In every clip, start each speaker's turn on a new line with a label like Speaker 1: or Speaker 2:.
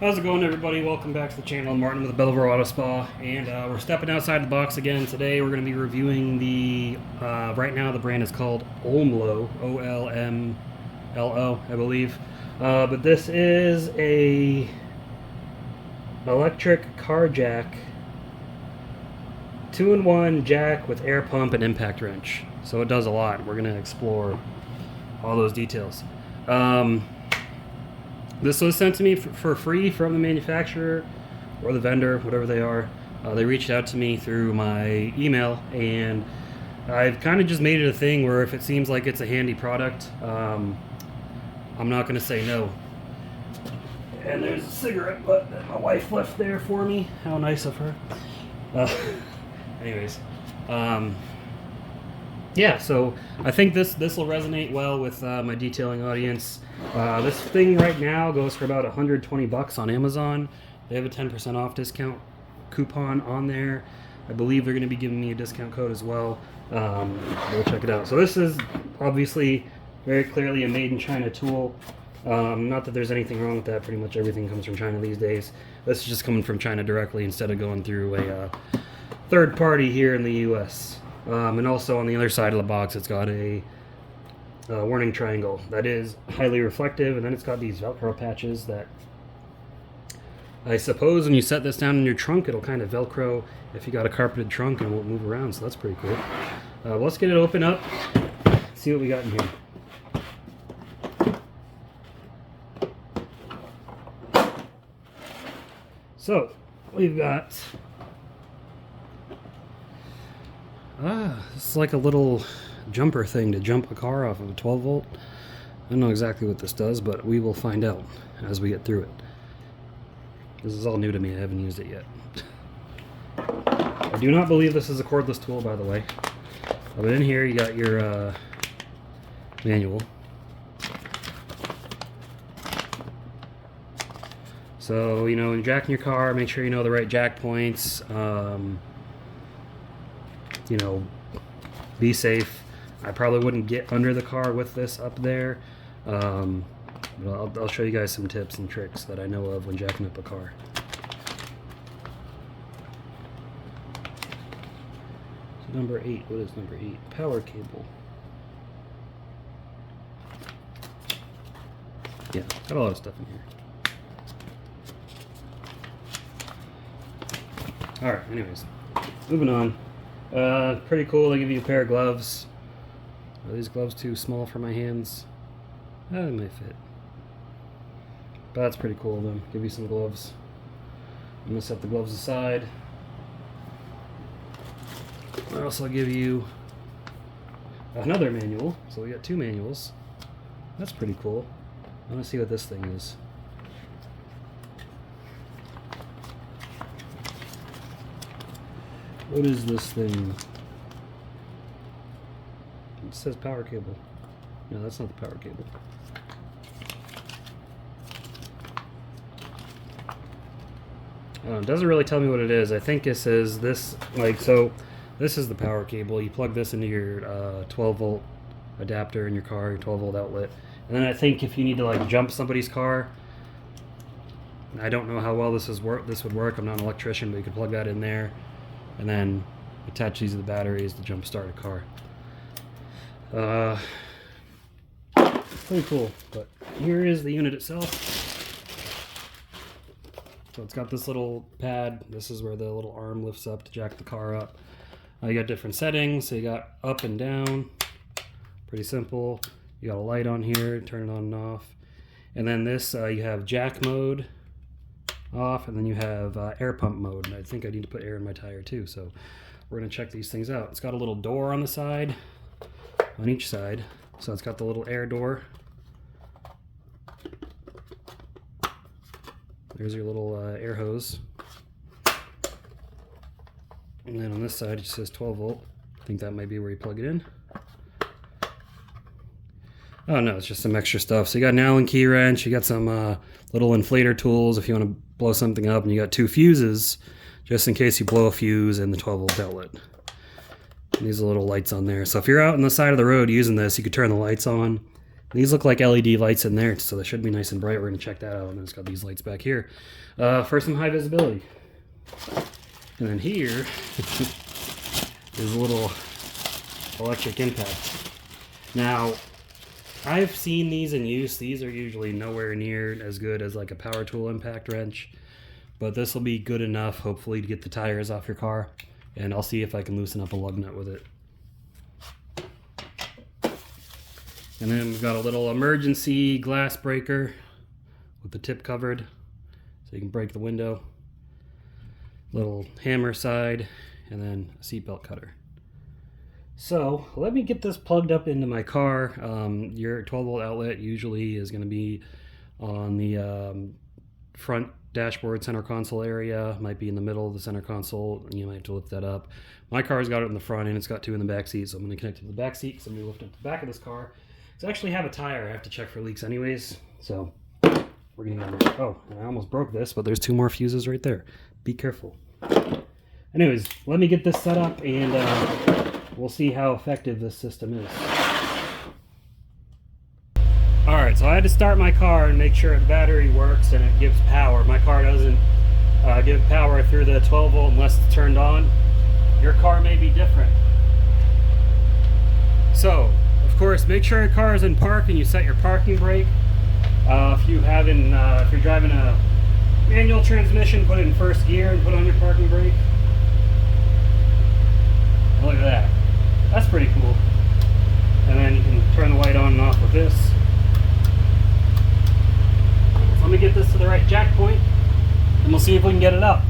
Speaker 1: How's it going, everybody? Welcome back to the channel. I'm Martin with Belvoir Auto Spa, and we're stepping outside the box again. Today we're going to be reviewing the, right now the brand is called Olmlo, O-L-M-L-O, I believe. But this is a electric car jack, 2-in-1 jack with air pump and impact wrench. So it does a lot. We're going to explore all those details. This was sent to me for free from the manufacturer or the vendor, whatever they are. They reached out to me through my email, and I've kind of just made it a thing where if it seems like it's a handy product, I'm not going to say no. And there's a cigarette butt that my wife left there for me. How nice of her. Anyways, yeah, so I think this will resonate well with my detailing audience. This thing right now goes for about $120 on Amazon. They have a 10% off discount coupon on there. I believe they're going to be giving me a discount code as well. We'll check it out. So this is obviously very clearly a made in China tool. Not that there's anything wrong with that. Pretty much everything comes from China these days. This is just coming from China directly instead of going through a third party here in the US. And also on the other side of the box, it's got a warning triangle that is highly reflective, and then it's got these Velcro patches that I suppose when you set this down in your trunk, it'll kind of Velcro if you got a carpeted trunk and it won't move around, so that's pretty cool. Well, let's get it open up, see what we got in here. So, we've got it's like a little jumper thing to jump a car off of a 12 volt. I don't know exactly what this does, but we will find out as we get through it. This is all new to me. I haven't used it yet. I do not believe this is a cordless tool, by the way. But in here you got your manual. So, you know, when you're jacking your car, make sure you know the right jack points. You know, be safe. I probably wouldn't get under the car with this up there. But I'll show you guys some tips and tricks that I know of when jacking up a car. So number 8, what is number 8? Power cable. Yeah, got a lot of stuff in here. Alright, anyways, moving on. Pretty cool. They give you a pair of gloves. Are these gloves too small for my hands? They might fit. But that's pretty cool though. Give you some gloves. I'm going to set the gloves aside. I also give you another manual. So we got 2 manuals. That's pretty cool. I want to see what this thing is. What is this thing? It says power cable. No, that's not the power cable. It doesn't really tell me what it is. I think it says this, like, so this is the power cable. You plug this into your 12 volt adapter in your car, your 12 volt outlet. And then I think if you need to like jump somebody's car, I don't know how well this would work. I'm not an electrician, but you could plug that in there and then attach these to the batteries to jump start a car. Pretty cool. But here is the unit itself. So it's got this little pad. This is where the little arm lifts up to jack the car up. You got different settings. So you got up and down. Pretty simple. You got a light on here, turn it on and off. And then this, you have jack mode off, and then you have air pump mode. And I think I need to put air in my tire too. So we're gonna check these things out. It's got a little door on the side, on each side. So it's got the little air door. There's your little air hose. And then on this side it just says 12 volt. I think that might be where you plug it in. Oh no, it's just some extra stuff. So you got an Allen key wrench, you got some little inflator tools if you want to blow something up, and you got 2 fuses just in case you blow a fuse in the 12 volt outlet. And these are little lights on there. So if you're out on the side of the road using this, you could turn the lights on These look like LED lights in there, so they should be nice and bright. We're going to check that out. And then it's got these lights back here for some high visibility. And then here is a little electric impact. Now, I've seen these in use. These are usually nowhere near as good as like a power tool impact wrench, but this will be good enough, hopefully, to get the tires off your car. And I'll see if I can loosen up a lug nut with it. And then we've got a little emergency glass breaker with the tip covered, so you can break the window. Little hammer side, and then a seatbelt cutter. So let me get this plugged up into my car. Your 12-volt outlet usually is going to be on the front dashboard center console area. Might be in the middle of the center console, and you might have to lift that up. My car's got it in the front, and it's got two in the back seat, so I'm going to connect it to the back seat because I'm going to lift up the back of this car. So I actually have a tire. I have to check for leaks anyways. So we're going to... Oh, I almost broke this, but there's two more fuses right there. Be careful. Anyways, let me get this set up, and we'll see how effective this system is. Alright, so I had to start my car and make sure the battery works and it gives power. My car doesn't give power through the 12 volt unless it's turned on. Your car may be different. So, of course, make sure your car is in park and you set your parking brake. If you're driving a manual transmission, put it in first gear and put on your parking brake. Look at that. That's pretty cool. And then you can turn the light on and off with this. So let me get this to the right jack point, and we'll see if we can get it up.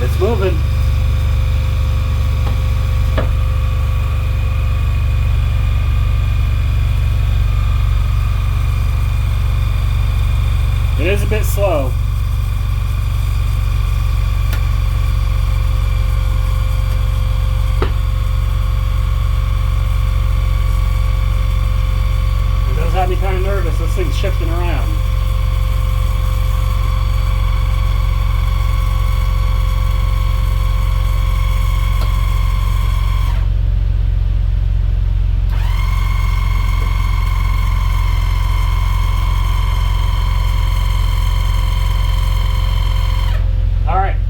Speaker 1: It's moving. It is a bit slow. It does have me kind of nervous. This thing's shifting around.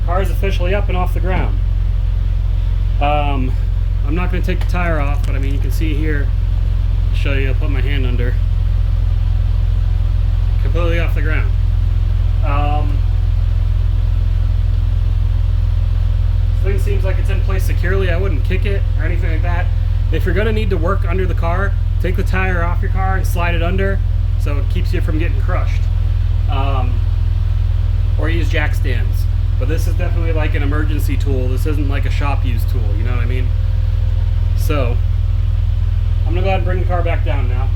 Speaker 1: Car's officially up and off the ground. I'm not going to take the tire off, but I mean, you can see here, I'll show you, I'll put my hand under, completely off the ground. This thing seems like it's in place securely. I wouldn't kick it or anything like that. If you're going to need to work under the car, take the tire off your car and slide it under so it keeps you from getting crushed. Or use jack stands. But this is definitely like an emergency tool. This isn't like a shop use tool, you know what I mean? So, I'm gonna go ahead and bring the car back down now.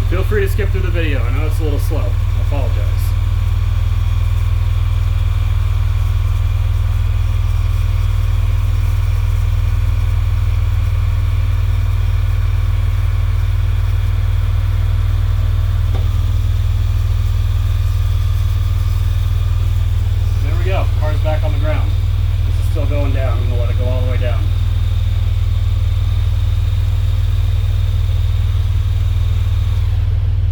Speaker 1: Feel free to skip through the video. I know it's a little slow. I apologize. There we go. Car's back on the ground. This is still going down. I'm going to let it go all the way down.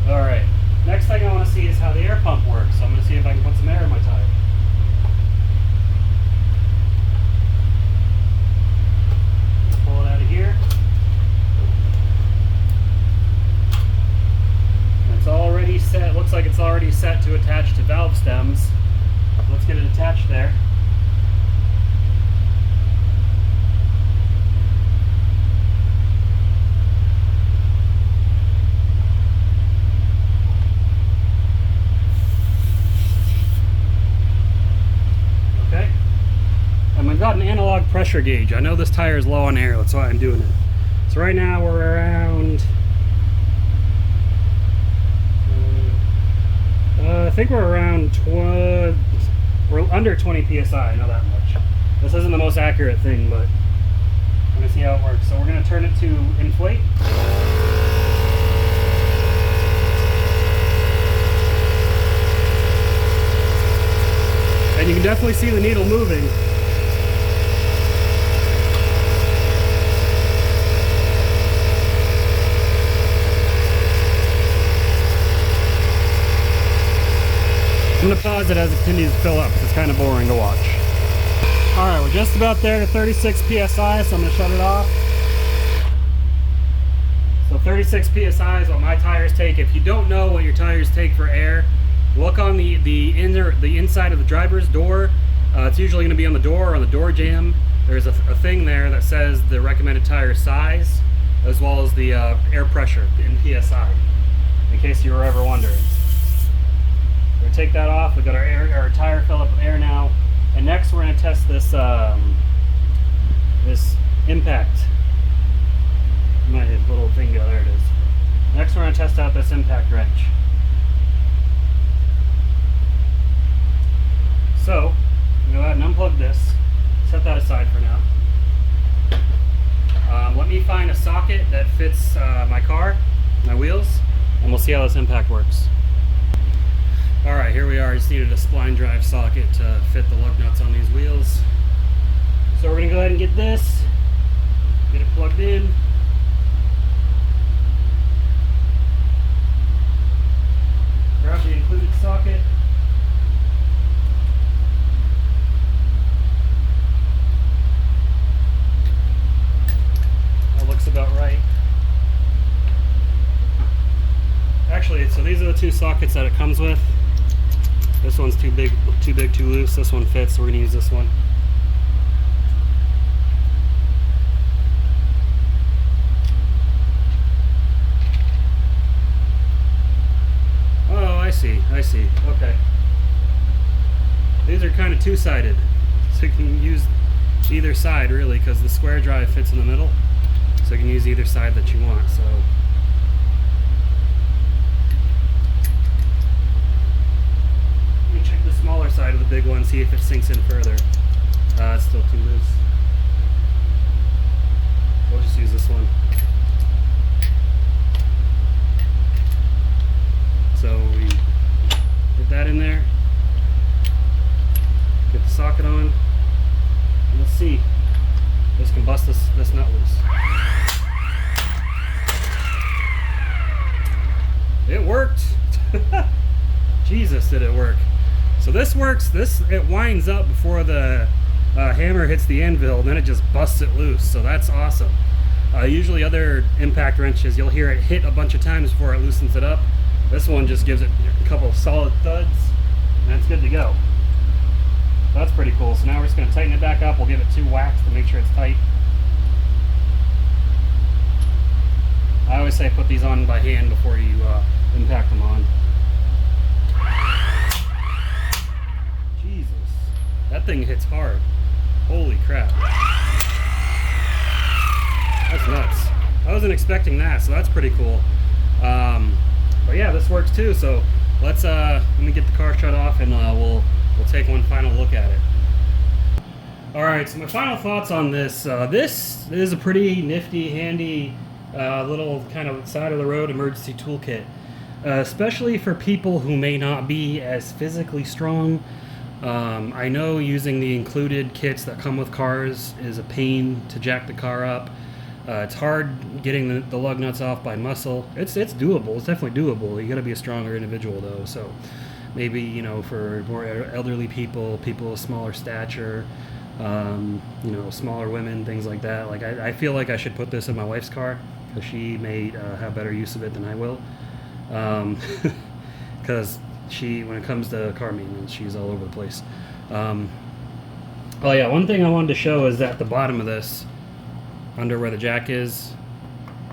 Speaker 1: Alright, next thing I want to see is how the air pump works. So I'm going to see if I can put some air in my tire. Pull it out of here. And it's already set, looks like it's already set to attach to valve stems. Let's get it attached there. I've got an analog pressure gauge. I know this tire is low on air, that's why I'm doing it. So right now we're around I think we're around we're under 20 psi. I know that much. This isn't the most accurate thing, but we're gonna see how it works. So we're gonna turn it to inflate. And you can definitely see the needle moving. I'm going to pause it as it continues to fill up because it's kind of boring to watch. Alright, we're just about there to 36 psi, so I'm going to shut it off. So 36 psi is what my tires take. If you don't know what your tires take for air, look on the inside of the driver's door. It's usually going to be on the door or on the door jamb. There's a thing there that says the recommended tire size as well as the air pressure in psi, in case you were ever wondering. We're going to take that off. We've got our tire filled up with air now. And next we're going to test this this impact. My little thing, there it is. Next we're going to test out this impact wrench. So, I'm going to go ahead and unplug this. Set that aside for now. Let me find a socket that fits my car, my wheels, and we'll see how this impact works. Alright, here we are. I just needed a spline drive socket to fit the lug nuts on these wheels. So we're going to go ahead and get this, get it plugged in. Grab the included socket. That looks about right. Actually, so these are the two sockets that it comes with. This one's too big, too loose. This one fits, so we're going to use this one. Oh, I see. Okay. These are kind of two-sided, so you can use either side, really, because the square drive fits in the middle. So you can use either side that you want. So. Check the smaller side of the big one, see if it sinks in further. It's still too loose. We'll just use this one. So we get that in there, get the socket on, and let's see. This can bust this nut loose. It worked! Jesus, did it work. So this works, it winds up before the hammer hits the anvil, and then it just busts it loose, so that's awesome. Usually other impact wrenches, you'll hear it hit a bunch of times before it loosens it up. This one just gives it a couple of solid thuds, and it's good to go. That's pretty cool. So now we're just going to tighten it back up. We'll give it 2 whacks to make sure it's tight. I always say put these on by hand before you impact them on. That thing hits hard. Holy crap. That's nuts. I wasn't expecting that, so that's pretty cool. But yeah, this works too, so let me get the car shut off and we'll take one final look at it. Alright, so my final thoughts on this. This is a pretty nifty, handy little kind of side of the road emergency toolkit. Especially for people who may not be as physically strong. I know using the included kits that come with cars is a pain to jack the car up. It's hard getting the lug nuts off by muscle. It's doable. It's definitely doable. You got to be a stronger individual though. So maybe, you know, for more elderly people, people of smaller stature, you know, smaller women, things like that. Like I feel like I should put this in my wife's car because she may have better use of it than I will. Because when it comes to car maintenance, she's all over the place. Oh yeah, one thing I wanted to show is at the bottom of this, under where the jack is,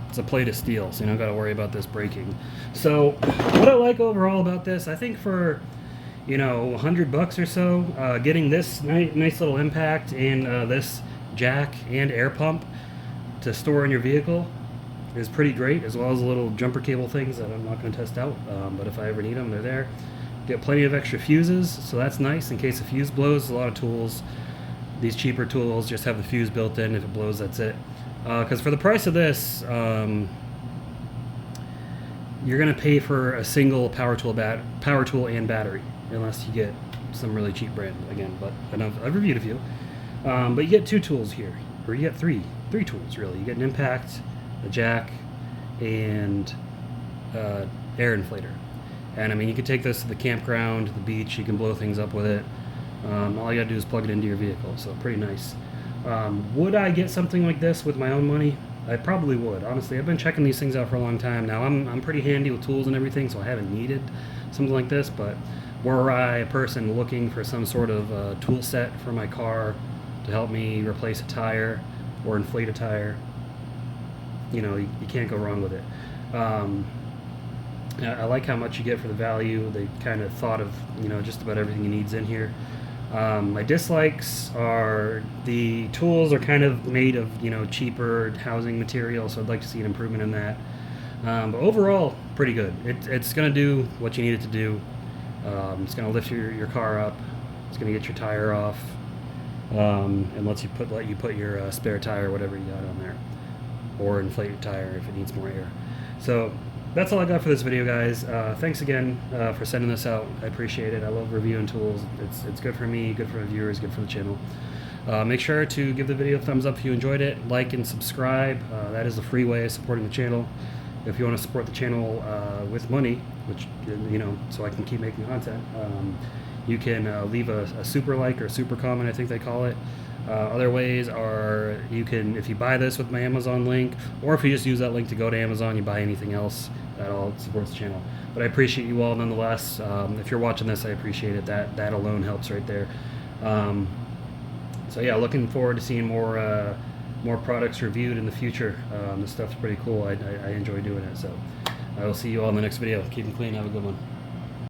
Speaker 1: it's a plate of steel, so you don't got to worry about this breaking. So what I like overall about this, I think for, you know, $100 or so, getting this nice little impact and this jack and air pump to store in your vehicle is pretty great, as well as the little jumper cable things that I'm not going to test out, but if I ever need them, they're there. Get plenty of extra fuses, so that's nice in case a fuse blows. A lot of tools, these cheaper tools, just have the fuse built in. If it blows, that's it. Because for the price of this, you're going to pay for a single power tool and battery, unless you get some really cheap brand again. But I've reviewed a few. But you get 2 tools here, or you get three tools really. You get an impact, a jack, and air inflator. And I mean, you can take this to the campground, the beach. You can blow things up with it. All you gotta do is plug it into your vehicle. So pretty nice. Would I get something like this with my own money? I probably would. Honestly, I've been checking these things out for a long time now. I'm pretty handy with tools and everything, so I haven't needed something like this. But were I a person looking for some sort of tool set for my car to help me replace a tire or inflate a tire, you know, you can't go wrong with it. I like how much you get for the value. They kind of thought of, you know, just about everything you need's in here. My dislikes are the tools are kind of made of, you know, cheaper housing material, so I'd like to see an improvement in that. But overall, pretty good. It's going to do what you need it to do. It's going to lift your car up. It's going to get your tire off, and let you put your spare tire or whatever you got on there, or inflate your tire if it needs more air. So that's all I got for this video, guys. Thanks again for sending this out. I appreciate it. I love reviewing tools. It's good for me, good for the viewers, good for the channel. Make sure to give the video a thumbs up if you enjoyed it. Like and subscribe. That is a free way of supporting the channel. If you want to support the channel with money, which, you know, so I can keep making content, you can leave a super like or super comment, I think they call it. Other ways are, you can, if you buy this with my Amazon link, or if you just use that link to go to Amazon, you buy anything else, that all supports the channel. But I appreciate you all nonetheless. If you're watching this, I appreciate it. That alone helps right there. So yeah, looking forward to seeing more products reviewed in the future. This stuff's pretty cool. I enjoy doing it. So I will see you all in the next video. Keep them clean. Have a good one.